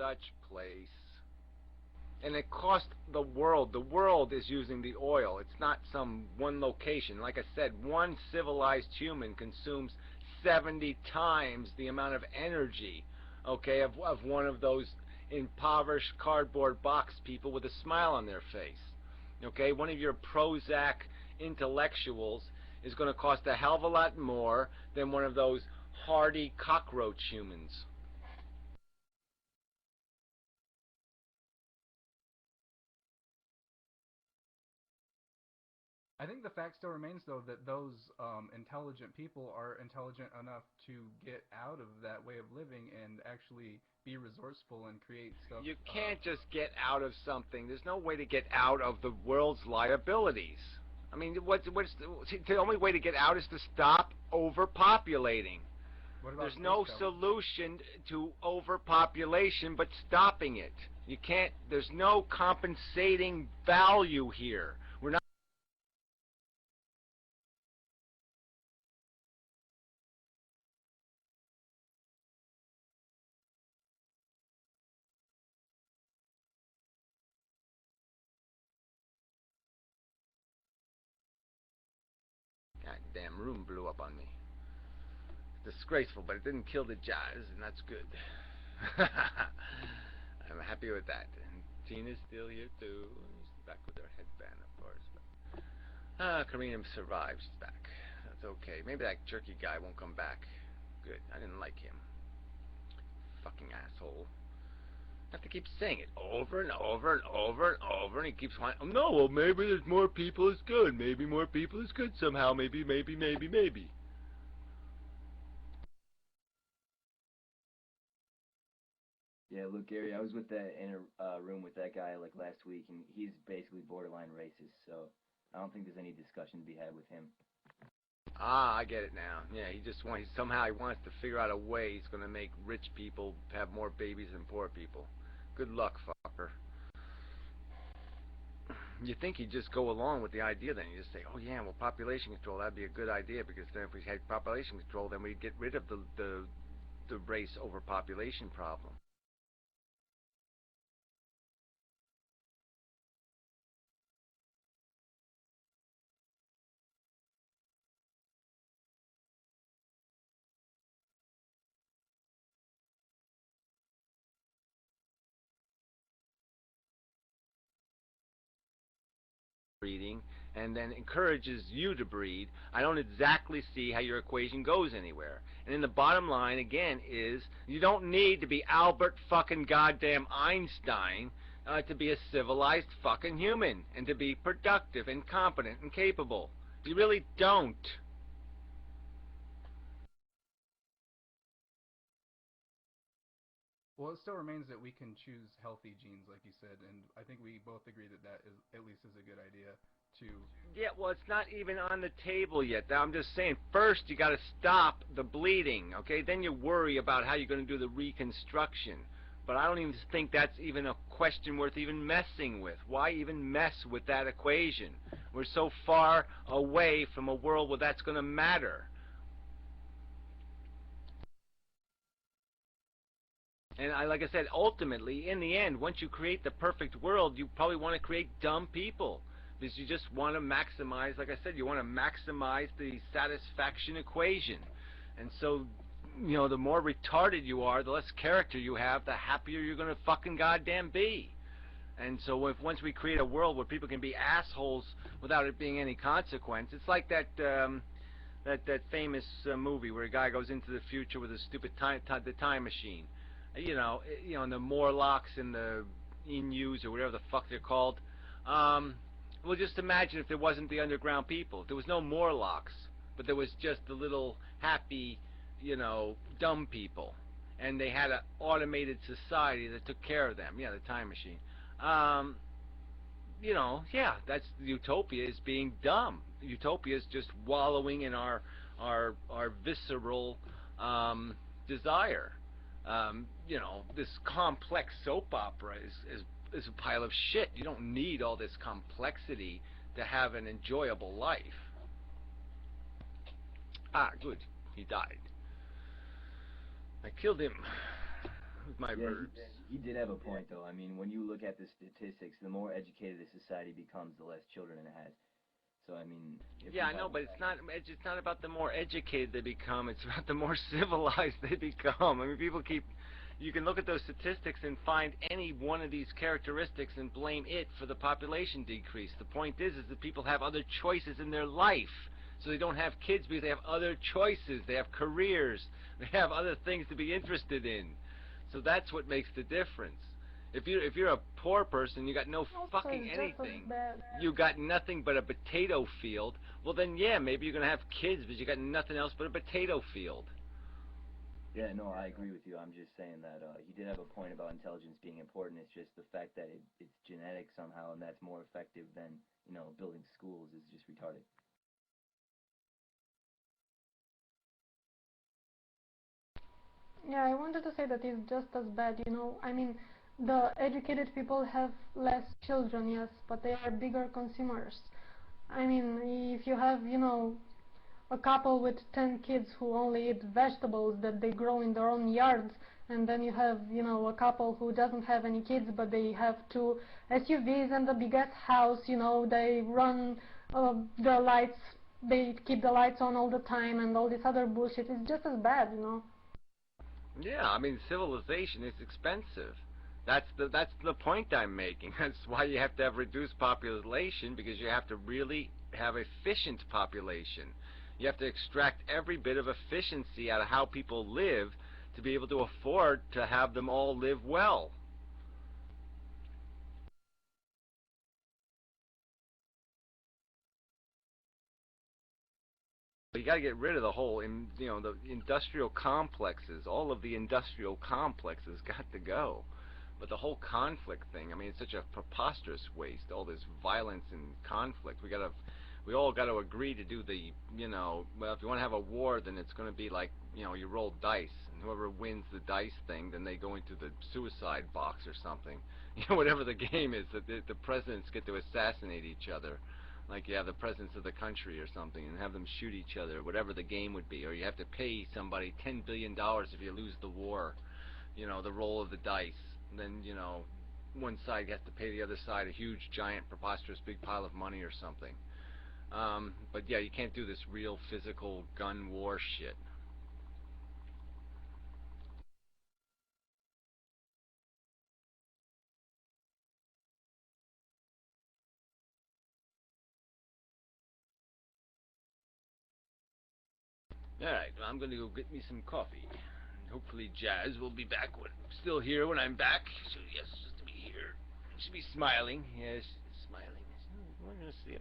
such place. And it cost the world is using the oil. It's not some one location. Like I said, one civilized human consumes 70 times the amount of energy, okay, of one of those impoverished cardboard box people with a smile on their face. Okay, one of your Prozac intellectuals is going to cost a hell of a lot more than one of those hardy cockroach humans. I think the fact still remains, though, that those intelligent people are intelligent enough to get out of that way of living and actually be resourceful and create stuff. You can't just get out of something. There's no way to get out of the world's liabilities. I mean, the only way to get out is to stop overpopulating. There's no solution to overpopulation but stopping it. You can't. There's no compensating value here. We're not. Goddamn room blew up on me. Disgraceful, but it didn't kill the jazz, and that's good. I'm happy with that. And Tina's still here too. She's back with her headband, of course. But Karina survived. She's back. That's okay. Maybe that jerky guy won't come back. Good. I didn't like him. Fucking asshole. I have to keep saying it over and over and over and over, and he keeps whining. Oh, no, well, maybe there's more people is good. Maybe more people is good somehow. Maybe. Yeah, look, Gary, I was with that in a room with that guy like last week, and he's basically borderline racist. So I don't think there's any discussion to be had with him. Ah, I get it now. Yeah, somehow he wants to figure out a way he's going to make rich people have more babies than poor people. Good luck, fucker. You think he'd just go along with the idea then? You just say, oh yeah, well, population control, that'd be a good idea, because then if we had population control, then we'd get rid of the race overpopulation problem. Breeding, and then encourages you to breed, I don't exactly see how your equation goes anywhere. And then the bottom line, again, is you don't need to be Albert fucking goddamn Einstein to be a civilized fucking human and to be productive and competent and capable. You really don't. Well, it still remains that we can choose healthy genes, like you said, and I think we both agree that that is at least is a good idea to. Yeah, well, it's not even on the table yet. Now, I'm just saying, first you got to stop the bleeding, okay? Then you worry about how you're going to do the reconstruction. But I don't even think that's even a question worth even messing with. Why even mess with that equation? We're so far away from a world where that's going to matter. And like I said, ultimately, in the end, once you create the perfect world, you probably want to create dumb people. Because you just want to maximize, like I said, you want to maximize the satisfaction equation. And so, you know, the more retarded you are, the less character you have, the happier you're going to fucking goddamn be. And so once we create a world where people can be assholes without it being any consequence, it's like that famous movie where a guy goes into the future with a stupid time machine. You know, and the Morlocks and the Inus or whatever the fuck they're called. Well, just imagine if there wasn't the underground people. If there was no Morlocks, but there was just the little happy, you know, dumb people. And they had an automated society that took care of them. Yeah, the time machine. You know, yeah, that's utopia is being dumb. Utopia is just wallowing in our visceral desire. You know, this complex soap opera is a pile of shit. You don't need all this complexity to have an enjoyable life. Ah, good. He died. I killed him. with my Yeah, verbs. he did have a point though. I mean, when you look at the statistics, the more educated a society becomes, the less children it has. So I mean, if Yeah, we I have know, but it's not about the more educated they become. It's about the more civilized they become. I mean, people keep. You can look at those statistics and find any one of these characteristics and blame it for the population decrease. The point is that people have other choices in their life, so they don't have kids because they have other choices. They have careers. They have other things to be interested in. So that's what makes the difference. If you're a poor person, you got no Also, fucking it's just as anything. bad. You got nothing but a potato field. Well then, yeah, maybe you're gonna have kids, but you got nothing else but a potato field. Yeah, no, I agree with you. I'm just saying that he did have a point about intelligence being important. It's just the fact that it's genetic somehow, and that's more effective than building schools is just retarded. Yeah, I wanted to say that it's just as bad, I mean, the educated people have less children, yes, but they are bigger consumers. I mean, if you have, a couple with 10 kids who only eat vegetables that they grow in their own yards, and then you have, a couple who doesn't have any kids, but they have two SUVs and a big ass house, they run the lights, they keep the lights on all the time and all this other bullshit. It's just as bad. Yeah, I mean civilization is expensive. That's the point I'm making. That's why you have to have reduced population, because you have to really have efficient population. You have to extract every bit of efficiency out of how people live to be able to afford to have them all live well. You got to get rid of the whole, the industrial complexes. All of the industrial complexes got to go. But the whole conflict thing, I mean, it's such a preposterous waste. All this violence and conflict. We all got to agree to do well, if you want to have a war, then it's going to be like, you roll dice, and whoever wins the dice thing, then they go into the suicide box or something. Whatever the game is, that the presidents get to assassinate each other. Like you have the presidents of the country or something, and have them shoot each other, whatever the game would be. Or you have to pay somebody $10 billion if you lose the war. The roll of the dice. And then, one side has to pay the other side a huge, giant, preposterous, big pile of money or something. But yeah, you can't do this real physical gun war shit. Alright, well, I'm going to go get me some coffee. Hopefully Jazz will be back still here when I'm back. So yes, just to be here. Should be smiling. Yes, smiling. We're going to see.